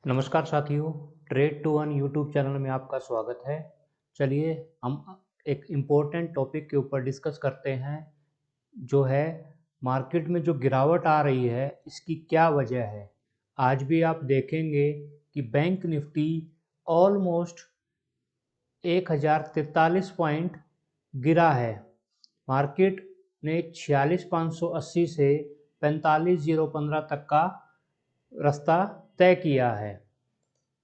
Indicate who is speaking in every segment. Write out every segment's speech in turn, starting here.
Speaker 1: नमस्कार साथियों, trade to earn YouTube channel में आपका स्वागत है। चलिए हम एक इम्पोर्टेंट टॉपिक के ऊपर डिस्कस करते हैं, जो है मार्केट में जो गिरावट आ रही है इसकी क्या वजह है। आज भी आप देखेंगे कि बैंक निफ्टी ऑलमोस्ट 1043 पॉइंट गिरा है। मार्केट ने 46,580 से 45,015 तक का रास्ता तय किया है।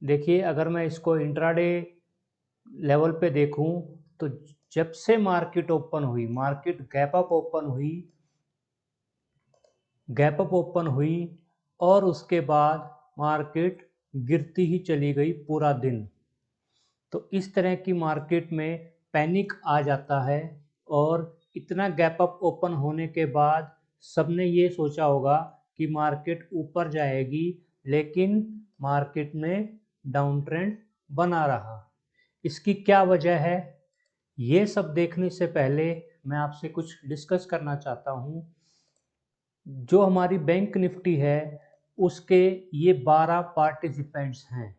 Speaker 1: देखिए, अगर मैं इसको इंट्राडे लेवल पे देखूं तो जब से मार्केट ओपन हुई, मार्केट गैप अप ओपन हुई और उसके बाद मार्केट गिरती ही चली गई पूरा दिन। तो इस तरह की मार्केट में पैनिक आ जाता है और इतना गैप अप ओपन होने के बाद सबने ये सोचा होगा कि मार्केट ऊपर जाएगी, लेकिन मार्केट में डाउन ट्रेंड बना रहा। इसकी क्या वजह है, ये सब देखने से पहले मैं आपसे कुछ डिस्कस करना चाहता हूँ। जो हमारी बैंक निफ्टी है उसके ये 12 पार्टिसिपेंट्स हैं।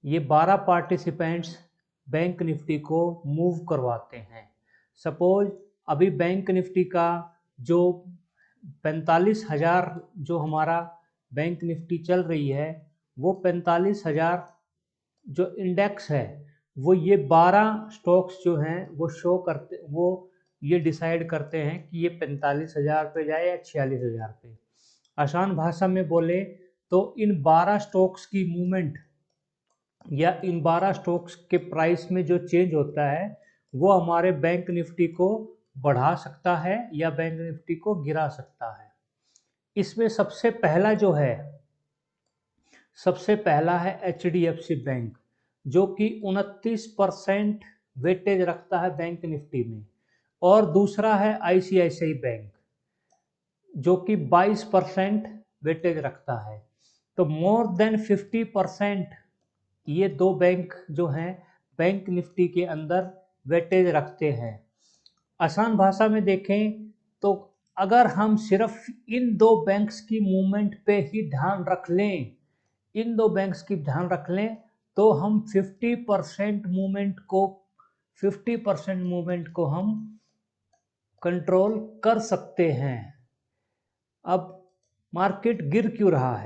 Speaker 1: ये 12 पार्टिसिपेंट्स बैंक निफ्टी को मूव करवाते हैं। सपोज अभी बैंक निफ्टी का जो 45,000 जो हमारा बैंक निफ्टी चल रही है, वो 45,000 जो इंडेक्स है वो ये 12 स्टॉक्स जो हैं वो ये डिसाइड करते हैं कि ये 45,000 पे जाए या 46,000 पे। आसान भाषा में बोले तो इन 12 स्टॉक्स की मूवमेंट या इन 12 स्टॉक्स के प्राइस में जो चेंज होता है वो हमारे बैंक निफ्टी को बढ़ा सकता है या बैंक निफ्टी को गिरा सकता है। इसमें सबसे पहला है HDFC बैंक, जो कि 29% वेटेज रखता है बैंक निफ्टी में। और दूसरा है ICICI बैंक, जो कि 22% वेटेज रखता है। तो मोर देन 50% ये दो बैंक जो हैं बैंक निफ्टी के अंदर वेटेज रखते हैं। आसान भाषा में देखें तो अगर हम सिर्फ इन दो बैंक्स की मूवमेंट पे ही ध्यान रख लें, तो हम 50% मूवमेंट को हम कंट्रोल कर सकते हैं। अब मार्केट गिर क्यों रहा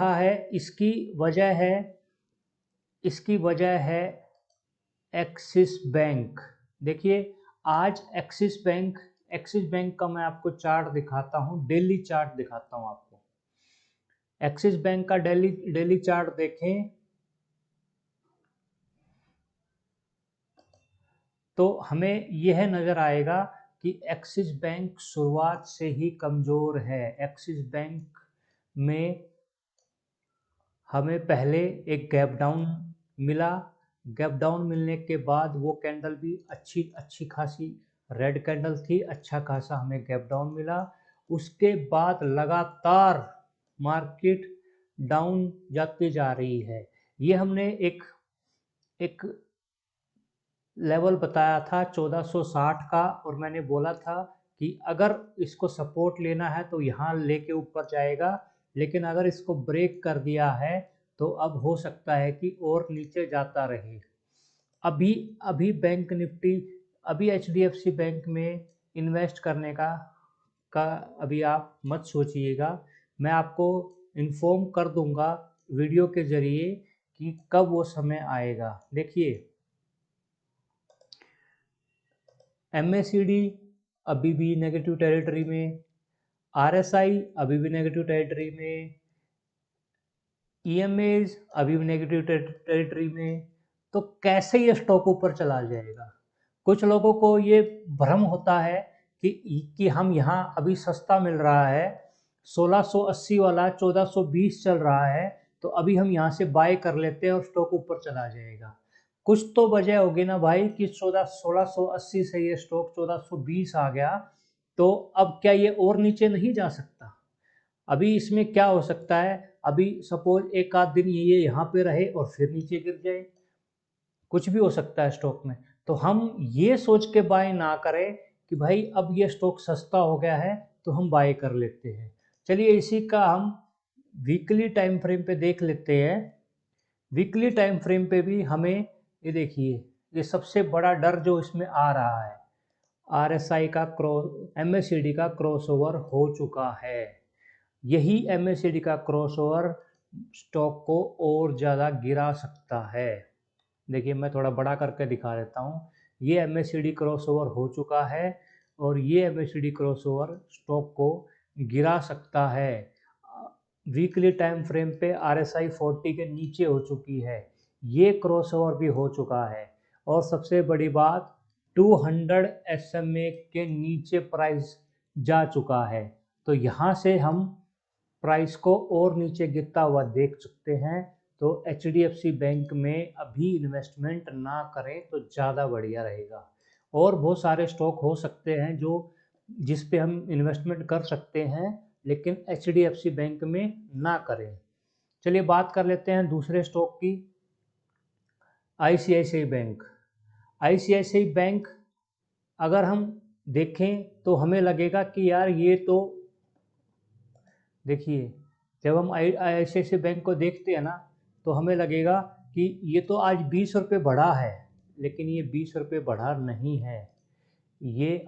Speaker 1: है? इसकी वजह है एक्सिस बैंक। देखिए, आज एक्सिस बैंक का मैं आपको चार्ट दिखाता हूँ, डेली चार्ट दिखाता हूँ आपको। एक्सिस बैंक का डेली चार्ट देखें तो हमें यह नज़र आएगा कि एक्सिस बैंक शुरुआत से ही कमज़ोर है। एक्सिस बैंक में हमें पहले एक गैप डाउन मिला। गैप डाउन मिलने के बाद वो कैंडल भी अच्छी खासी रेड कैंडल थी, अच्छा खासा हमें गैप डाउन मिला। उसके बाद लगातार मार्केट डाउन जाती जा रही है। ये हमने एक लेवल बताया था 1460 का, और मैंने बोला था कि अगर इसको सपोर्ट लेना है तो यहाँ लेके ऊपर जाएगा, लेकिन अगर इसको ब्रेक कर दिया है तो अब हो सकता है कि और नीचे जाता रहे। अभी बैंक निफ्टी, अभी HDFC बैंक में इन्वेस्ट करने का अभी आप मत सोचिएगा। मैं आपको इन्फॉर्म कर दूंगा वीडियो के ज़रिए कि कब वो समय आएगा। देखिए, MACD अभी भी नेगेटिव टेरिटरी में, RSI अभी भी नेगेटिव टेरिटरी में, EMAs अभी भी नेगेटिव टेरिटरी में। तो कैसे ये स्टॉक ऊपर चला जाएगा? कुछ लोगों को ये भ्रम होता है कि हम यहाँ अभी सस्ता मिल रहा है, 1680 वाला 1420 चल रहा है, तो अभी हम यहाँ से बाय कर लेते हैं और स्टॉक ऊपर चला जाएगा। कुछ तो वजह होगी ना भाई कि 1680 से ये स्टॉक 1420 आ गया, तो अब क्या ये और नीचे नहीं जा सकता? अभी इसमें क्या हो सकता है, अभी सपोज एक आध दिन ये यहाँ पे रहे और फिर नीचे गिर जाए, कुछ भी हो सकता है स्टॉक में। तो हम ये सोच के बाय ना करें कि भाई अब ये स्टॉक सस्ता हो गया है तो हम बाय कर लेते हैं। चलिए, इसी का हम वीकली टाइम फ्रेम पे देख लेते हैं। वीकली टाइम फ्रेम पे भी हमें ये देखिए, ये सबसे बड़ा डर जो इसमें आ रहा है, आरएसआई का एमएससीडी का क्रॉसओवर हो चुका है। यही एमएससीडी का क्रॉसओवर स्टॉक को और ज़्यादा गिरा सकता है। देखिए मैं थोड़ा बड़ा करके दिखा देता हूँ। ये एमएससीडी क्रॉसओवर हो चुका है और ये एमएससीडी क्रॉसओवर स्टॉक को गिरा सकता है। वीकली टाइम फ्रेम पे आरएसआई 40 के नीचे हो चुकी है, ये क्रॉसओवर भी हो चुका है। और सबसे बड़ी बात, 200 SMA के नीचे प्राइस जा चुका है। तो यहाँ से हम प्राइस को और नीचे गिरता हुआ देख सकते हैं। तो HDFC बैंक में अभी इन्वेस्टमेंट ना करें तो ज़्यादा बढ़िया रहेगा। और बहुत सारे स्टॉक हो सकते हैं जो जिस पे हम इन्वेस्टमेंट कर सकते हैं, लेकिन HDFC बैंक में ना करें। चलिए बात कर लेते हैं दूसरे स्टॉक की, ICICI बैंक। ICICI बैंक अगर हम देखें तो हमें लगेगा कि यार ये तो, देखिए जब हम ICICI बैंक को देखते हैं ना तो हमें लगेगा कि ये तो आज 20 रुपये बढ़ा है, लेकिन ये 20 रुपये बढ़ा नहीं है। ये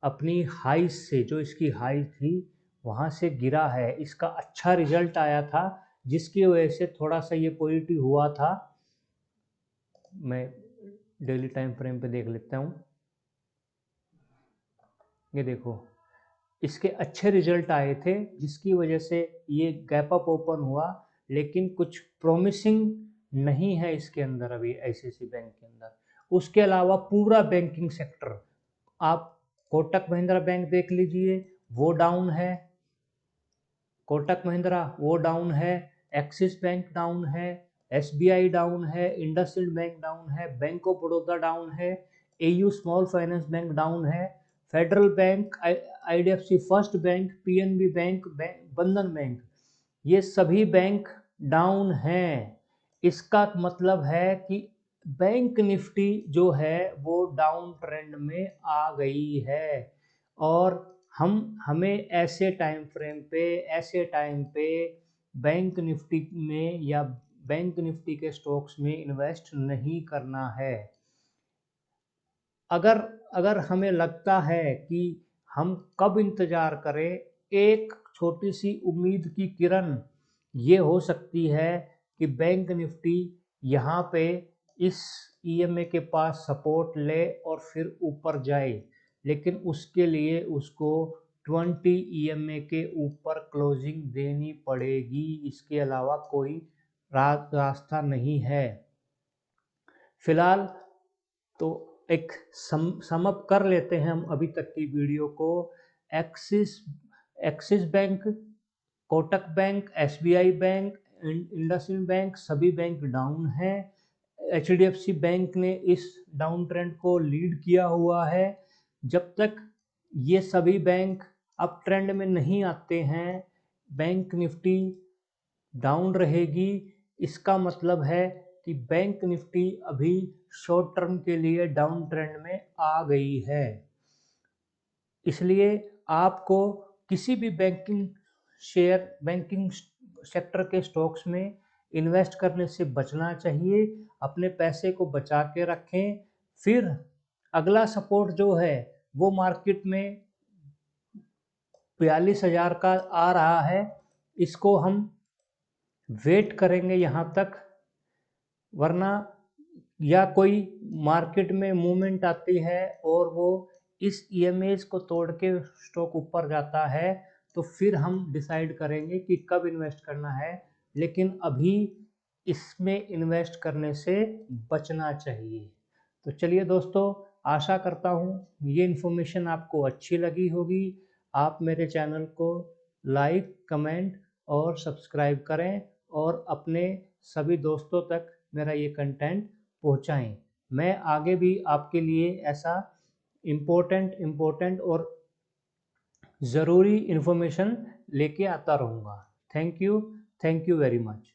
Speaker 1: अपनी हाई से, जो इसकी हाई थी वहाँ से गिरा है। इसका अच्छा रिजल्ट आया था जिसकी वजह से थोड़ा सा ये पॉजिटिव हुआ था। मैं डेली टाइम फ्रेम पे देख लेता हूँ। ये देखो, इसके अच्छे रिजल्ट आए थे जिसकी वजह से ये गैप अप ओपन हुआ, लेकिन कुछ प्रॉमिसिंग नहीं है इसके अंदर अभी ICICI बैंक के अंदर। उसके अलावा पूरा बैंकिंग सेक्टर, आप कोटक महिंद्रा बैंक देख लीजिए, वो डाउन है। कोटक महिंद्रा वो डाउन है, एक्सिस बैंक डाउन है, SBI डाउन है, इंडसइंड बैंक डाउन है, बैंक ऑफ बड़ौदा डाउन है, AU small finance bank down है, federal bank, IDFC first bank, PNB bank, Bandhan bank, ये सभी बैंक डाउन हैं। इसका मतलब है कि बैंक निफ्टी जो है वो डाउन ट्रेंड में आ गई है। और हमें ऐसे टाइम पे बैंक निफ्टी में या बैंक निफ्टी के स्टॉक्स में इन्वेस्ट नहीं करना है। अगर हमें लगता है कि हम कब इंतज़ार करें, एक छोटी सी उम्मीद की किरण ये हो सकती है कि बैंक निफ्टी यहाँ पे इस EMA के पास सपोर्ट ले और फिर ऊपर जाए, लेकिन उसके लिए उसको 20 EMA के ऊपर क्लोजिंग देनी पड़ेगी। इसके अलावा कोई रास्ता नहीं है। फिलहाल तो एक समअप कर लेते हैं हम अभी तक की वीडियो को। Axis bank, Kotak bank, SBI bank, IndusInd bank, सभी बैंक डाउन हैं। HDFC बैंक ने इस डाउन ट्रेंड को लीड किया हुआ है। जब तक ये सभी बैंक अप ट्रेंड में नहीं आते हैं, बैंक निफ्टी डाउन रहेगी। इसका मतलब है कि बैंक निफ्टी अभी शॉर्ट टर्म के लिए डाउन ट्रेंड में आ गई है। इसलिए आपको किसी भी बैंकिंग सेक्टर के स्टॉक्स में इन्वेस्ट करने से बचना चाहिए। अपने पैसे को बचा के रखें। फिर अगला सपोर्ट जो है वो मार्केट में 42,000 का आ रहा है। इसको हम वेट करेंगे यहाँ तक, वरना या कोई मार्केट में मूवमेंट आती है और वो इस EMAs को तोड़ के स्टॉक ऊपर जाता है, तो फिर हम डिसाइड करेंगे कि कब इन्वेस्ट करना है। लेकिन अभी इसमें इन्वेस्ट करने से बचना चाहिए। तो चलिए दोस्तों, आशा करता हूँ ये इन्फॉर्मेशन आपको अच्छी लगी होगी। आप मेरे चैनल को लाइक, कमेंट और सब्सक्राइब करें और अपने सभी दोस्तों तक मेरा ये कंटेंट पहुँचाएँ। मैं आगे भी आपके लिए ऐसा इम्पोर्टेंट और ज़रूरी इन्फॉर्मेशन लेके आता रहूँगा। Thank you very much.